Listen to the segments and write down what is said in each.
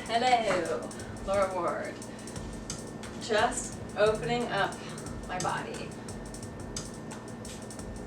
Hello, Laura Ward. Just opening up my body.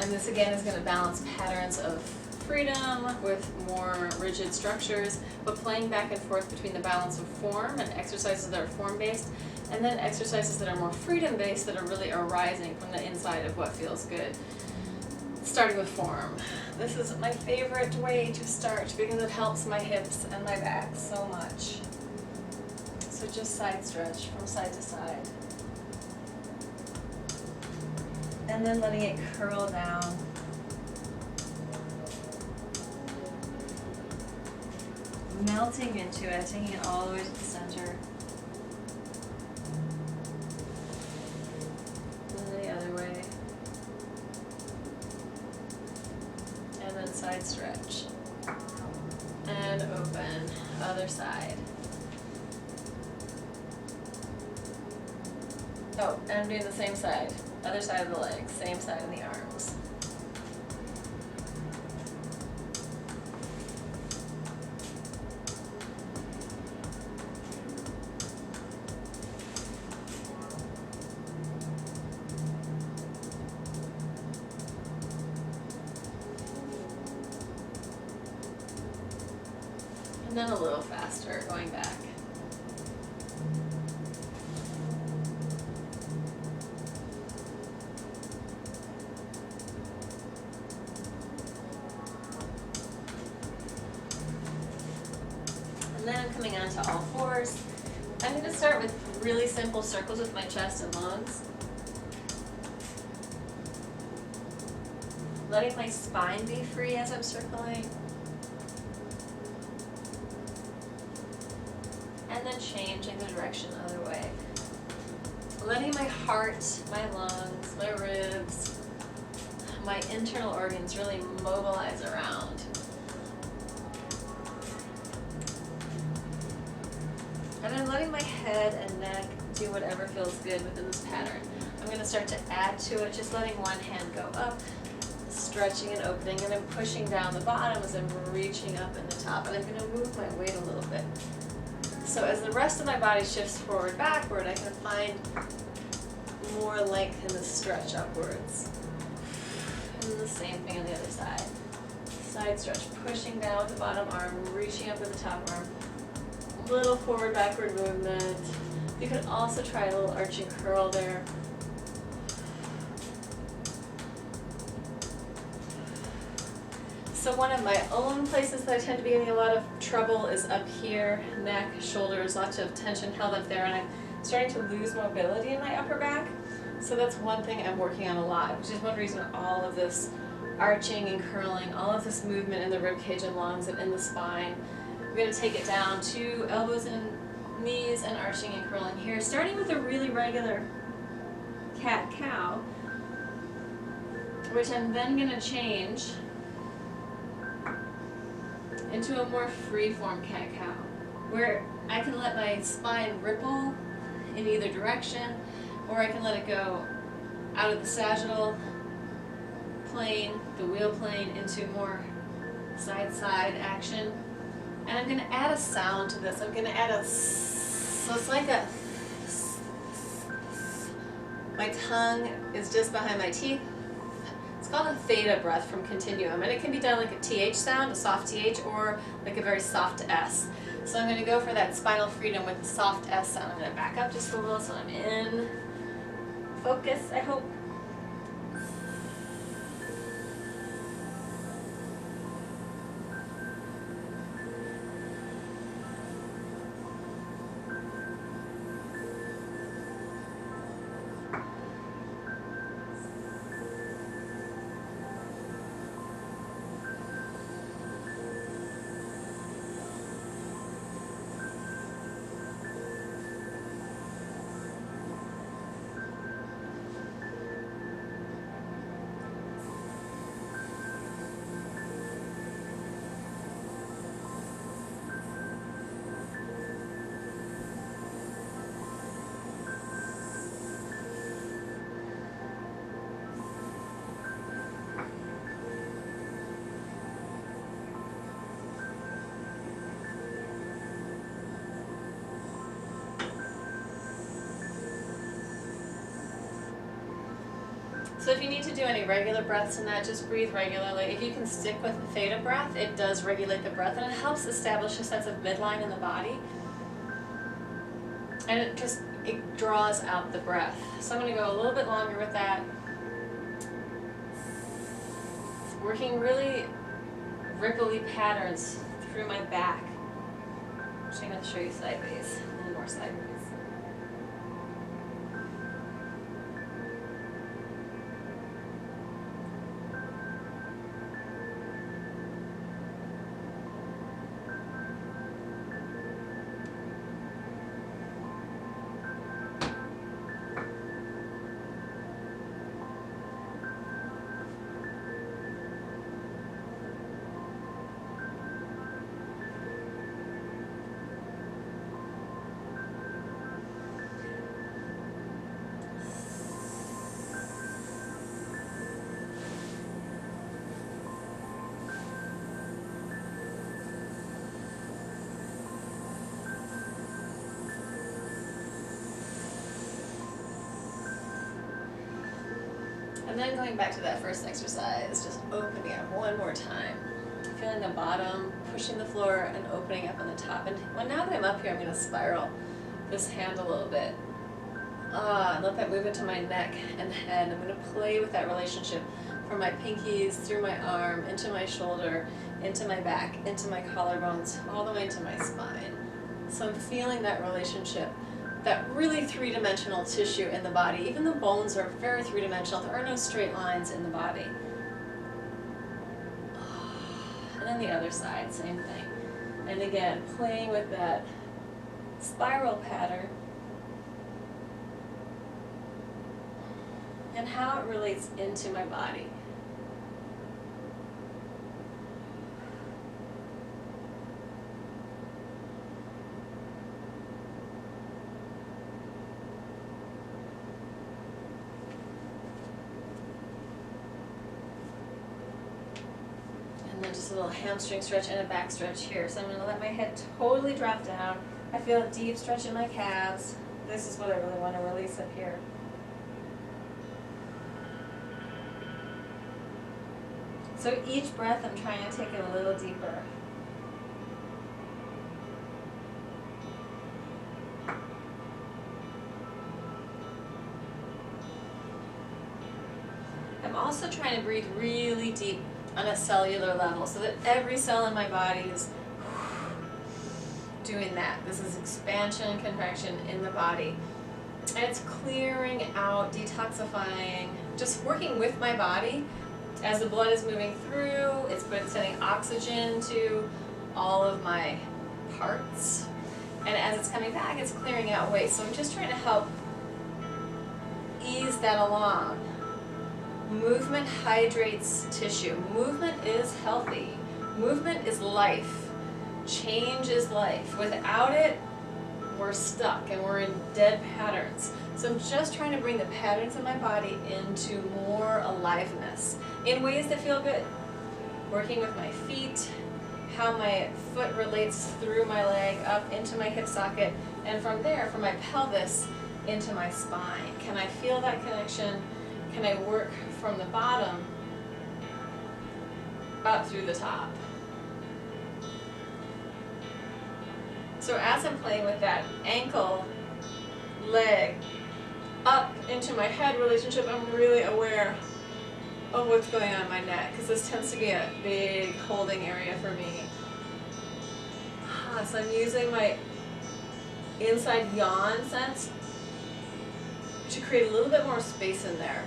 And this again is going to balance patterns of freedom with more rigid structures, but playing back and forth between the balance of form and exercises that are form-based, and then exercises that are more freedom-based that are really arising from the inside of what feels good. Starting with form. This is my favorite way to start because it helps my hips and my back so much. So just side stretch from side to side. And then letting it curl down. Melting into it, taking it all the way to the center. And then the other way. And then side stretch. And open. Other side. Oh, and I'm doing the same side. Other side of the legs, same side in the arms. And then a little faster, going back. And then I'm coming onto all fours. I'm going to start with really simple circles with my chest and lungs. Letting my spine be free as I'm circling. And then changing the direction the other way. Letting my heart, my lungs, my ribs, my internal organs really mobilize around. And I'm letting my head and neck do whatever feels good within this pattern. I'm going to start to add to it, just letting one hand go up, stretching and opening, and then pushing down the bottom as I'm reaching up in the top. And I'm going to move my weight a little bit. So as the rest of my body shifts forward, backward, I can find more length in the stretch upwards. And the same thing on the other side. Side stretch, pushing down with the bottom arm, reaching up with the top arm. Little forward, backward movement. You can also try a little arching curl there. So one of my own places that I tend to be getting a lot of trouble is up here, neck, shoulders, lots of tension held up there, and I'm starting to lose mobility in my upper back. So that's one thing I'm working on a lot, which is one reason all of this arching and curling, all of this movement in the rib cage and lungs and in the spine. I'm going to take it down to elbows and knees and arching and curling here, starting with a really regular cat-cow, which I'm then going to change into a more free-form cat-cow, where I can let my spine ripple in either direction, or I can let it go out of the sagittal plane, the wheel plane, into more side-side action. And I'm going to add a sound to this. I'm going to add a, so it's like a, my tongue is just behind my teeth. It's called a theta breath from Continuum, and it can be done like a TH sound, a soft TH, or like a very soft S. So I'm going to go for that spinal freedom with the soft S sound. I'm going to back up just a little so I'm in focus, I hope. So if you need to do any regular breaths in that, just breathe regularly. If you can stick with the theta breath, it does regulate the breath and it helps establish a sense of midline in the body. And it draws out the breath. So I'm going to go a little bit longer with that. Working really ripply patterns through my back. Actually, I'm going to show you sideways, a little more sideways. And then going back to that first exercise, just opening up one more time. Feeling the bottom, pushing the floor, and opening up on the top. And now that I'm up here, I'm going to spiral this hand a little bit. And let that move into my neck and head. I'm going to play with that relationship from my pinkies, through my arm, into my shoulder, into my back, into my collarbones, all the way into my spine. So I'm feeling that relationship. That really three-dimensional tissue in the body. Even the bones are very three-dimensional. There are no straight lines in the body. And then the other side, same thing. And again, playing with that spiral pattern and how it relates into my body. And then just a little hamstring stretch and a back stretch here. So I'm going to let my head totally drop down. I feel a deep stretch in my calves. This is what I really want to release up here. So each breath I'm trying to take it a little deeper. I'm also trying to breathe really deep on a cellular level so that every cell in my body is doing that. This is expansion and contraction in the body. And it's clearing out, detoxifying, just working with my body as the blood is moving through. It's been sending oxygen to all of my parts. And as it's coming back, it's clearing out waste. So I'm just trying to help ease that along. Movement hydrates tissue. Movement is healthy. Movement is life. Change is life. Without it, we're stuck and we're in dead patterns. So I'm just trying to bring the patterns in my body into more aliveness in ways that feel good. Working with my feet, how my foot relates through my leg up into my hip socket, and from there, from my pelvis into my spine. Can I feel that connection? Can I work from the bottom up through the top? So as I'm playing with that ankle, leg, up into my head relationship, I'm really aware of what's going on in my neck, because this tends to be a big holding area for me. So I'm using my inside yawn sense to create a little bit more space in there.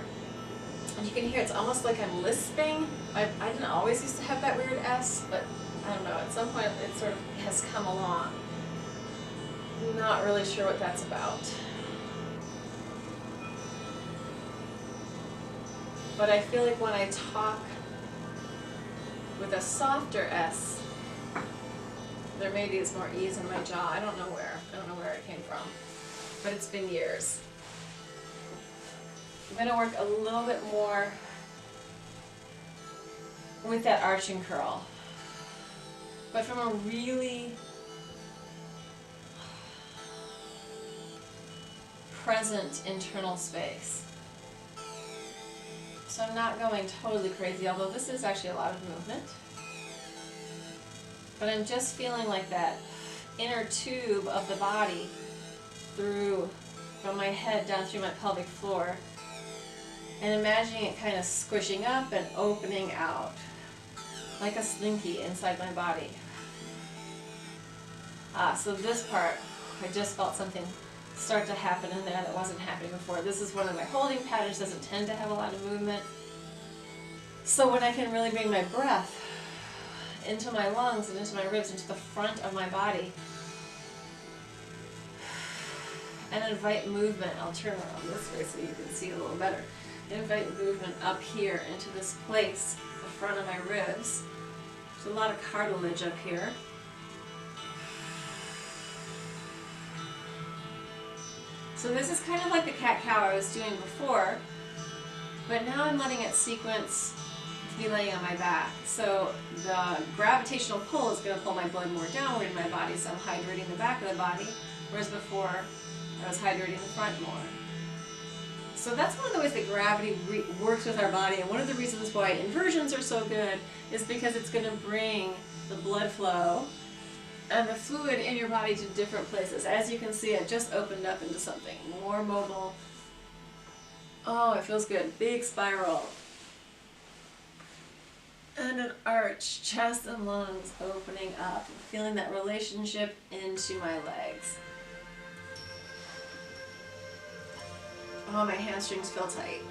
And you can hear it's almost like I'm lisping. I didn't always used to have that weird S, but I don't know, at some point it sort of has come along. Not really sure what that's about. But I feel like when I talk with a softer S, there maybe is more ease in my jaw. I don't know where it came from, but it's been years. I'm going to work a little bit more with that arching curl, but from a really present internal space. So I'm not going totally crazy, although this is actually a lot of movement. But I'm just feeling like that inner tube of the body from my head down through my pelvic floor, and imagining it kind of squishing up and opening out like a slinky inside my body. So this part, I just felt something start to happen in there that wasn't happening before. This is one of my holding patterns, doesn't tend to have a lot of movement. So when I can really bring my breath into my lungs and into my ribs, into the front of my body, and invite movement. I'll turn around this way so you can see a little better. Invite movement up here into this place, the front of my ribs. There's a lot of cartilage up here. So this is kind of like the cat-cow I was doing before, but now I'm letting it sequence to be laying on my back. So the gravitational pull is going to pull my blood more downward in my body, so I'm hydrating the back of the body, whereas before I was hydrating the front more. So that's one of the ways that gravity works with our body, and one of the reasons why inversions are so good is because it's going to bring the blood flow and the fluid in your body to different places. As you can see, it just opened up into something more mobile. Oh, it feels good. Big spiral. And an arch, chest and lungs opening up, feeling that relationship into my legs. Oh, my hamstrings feel tight.